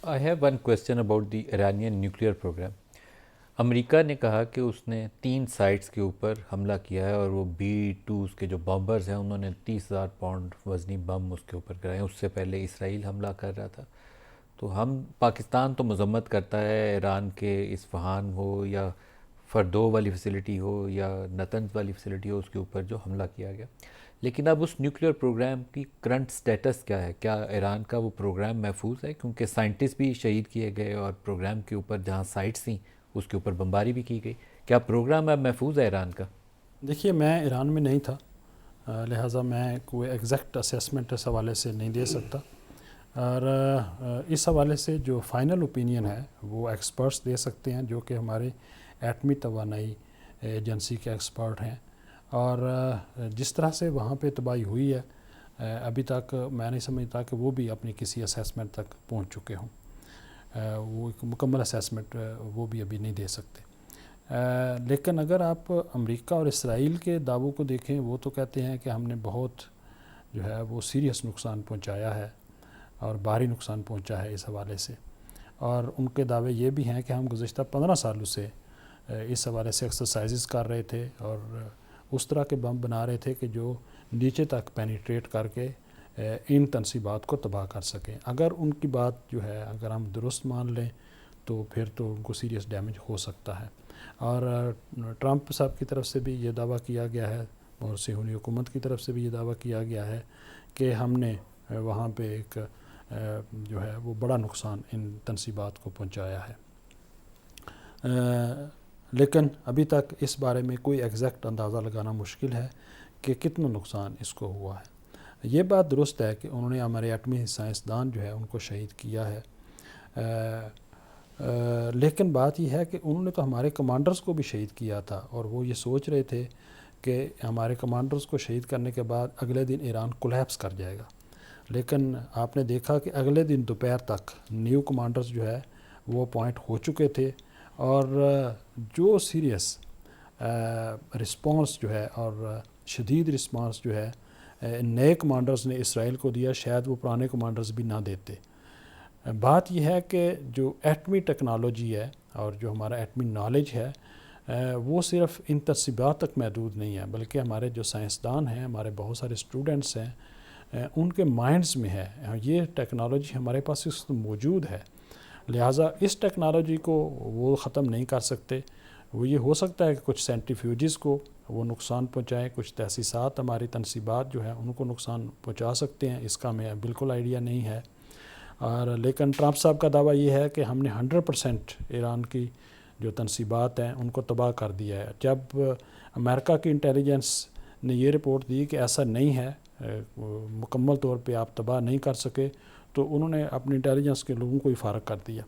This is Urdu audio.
I have one question about the Iranian nuclear program. امریکہ نے کہا کہ اس نے 3 سائٹس کے اوپر حملہ کیا ہے اور وہ B-2 کے جو بامبرز ہیں انہوں نے 30,000 پاؤنڈ وزنی بم اس کے اوپر کرائے ہیں. اس سے پہلے اسرائیل حملہ کر رہا تھا. تو پاکستان تو مذمت کرتا ہے ایران کے اصفہان ہو یا فردو والی فیسلٹی ہو یا نتنز والی فیسلٹی ہو اس کے اوپر جو حملہ کیا گیا. لیکن اب اس نیوکلیئر پروگرام کی کرنٹ سٹیٹس کیا ہے؟ کیا ایران کا وہ پروگرام محفوظ ہے؟ کیونکہ سائنٹسٹ بھی شہید کیے گئے اور پروگرام کے اوپر جہاں سائٹس تھیں اس کے اوپر بمباری بھی کی گئی. کیا پروگرام اب محفوظ ہے ایران کا؟ دیکھیے، میں ایران میں نہیں تھا، لہٰذا میں کوئی ایگزیکٹ اسیسمنٹ اس حوالے سے نہیں دے سکتا، اور اس حوالے سے جو فائنل اوپینین ہے وہ ایکسپرٹس دے سکتے ہیں جو کہ ہمارے ایٹمی توانائی ایجنسی کے ایکسپرٹ ہیں. اور جس طرح سے وہاں پہ تباہی ہوئی ہے ابھی تک میں نہیں سمجھتا کہ وہ بھی اپنی کسی اسیسمنٹ تک پہنچ چکے ہوں. وہ ایک مکمل اسیسمنٹ وہ بھی ابھی نہیں دے سکتے. لیکن اگر آپ امریکہ اور اسرائیل کے دعووں کو دیکھیں، وہ تو کہتے ہیں کہ ہم نے بہت جو ہے وہ سیریس نقصان پہنچایا ہے اور بھاری نقصان پہنچا ہے اس حوالے سے. اور ان کے دعوے یہ بھی ہیں کہ ہم گزشتہ 15 سالوں سے اس حوالے سے ایکسرسائزز کر رہے تھے اور اس طرح کے بم بنا رہے تھے کہ جو نیچے تک پینیٹریٹ کر کے ان تنصیبات کو تباہ کر سکیں. اگر ان کی بات جو ہے اگر ہم درست مان لیں تو پھر تو ان کو سیریس ڈیمیج ہو سکتا ہے. اور ٹرمپ صاحب کی طرف سے بھی یہ دعویٰ کیا گیا ہے اور صہیونی حکومت کی طرف سے بھی یہ دعویٰ کیا گیا ہے کہ ہم نے وہاں پہ ایک جو ہے وہ بڑا نقصان ان تنصیبات کو پہنچایا ہے. لیکن ابھی تک اس بارے میں کوئی ایگزیکٹ اندازہ لگانا مشکل ہے کہ کتنا نقصان اس کو ہوا ہے. یہ بات درست ہے کہ انہوں نے ہمارے ایٹمی سائنسدان جو ہے ان کو شہید کیا ہے، لیکن بات یہ ہے کہ انہوں نے تو ہمارے کمانڈرز کو بھی شہید کیا تھا، اور وہ یہ سوچ رہے تھے کہ ہمارے کمانڈرز کو شہید کرنے کے بعد اگلے دن ایران کولیپس کر جائے گا. لیکن آپ نے دیکھا کہ اگلے دن دوپہر تک نیو کمانڈرز جو ہے وہ اپوائنٹ ہو چکے تھے، اور جو سیریس رسپانس جو ہے اور شدید رسپانس جو ہے نئے کمانڈرز نے اسرائیل کو دیا، شاید وہ پرانے کمانڈرز بھی نہ دیتے. بات یہ ہے کہ جو ایٹمی ٹیکنالوجی ہے اور جو ہمارا ایٹمی نالج ہے وہ صرف ان ترسیبات تک محدود نہیں ہے، بلکہ ہمارے جو سائنسدان ہیں، ہمارے بہت سارے اسٹوڈنٹس ہیں، ان کے مائنڈز میں ہے. یہ ٹیکنالوجی ہمارے پاس اس وقت موجود ہے، لہٰذا اس ٹیکنالوجی کو وہ ختم نہیں کر سکتے. وہ یہ ہو سکتا ہے کہ کچھ سینٹریفیوجز کو وہ نقصان پہنچائیں، کچھ تاسیسات ہماری تنصیبات جو ہیں ان کو نقصان پہنچا سکتے ہیں، اس کا ہمیں بالکل آئیڈیا نہیں ہے. اور لیکن ٹرمپ صاحب کا دعویٰ یہ ہے کہ ہم نے 100% ایران کی جو تنصیبات ہیں ان کو تباہ کر دیا ہے. جب امریکہ کی انٹیلیجنس نے یہ رپورٹ دی کہ ایسا نہیں ہے، مکمل طور پہ آپ تباہ نہیں کر سکے، تو انہوں نے اپنی انٹیلیجنس کے لوگوں کو ہی فارغ کر دیا.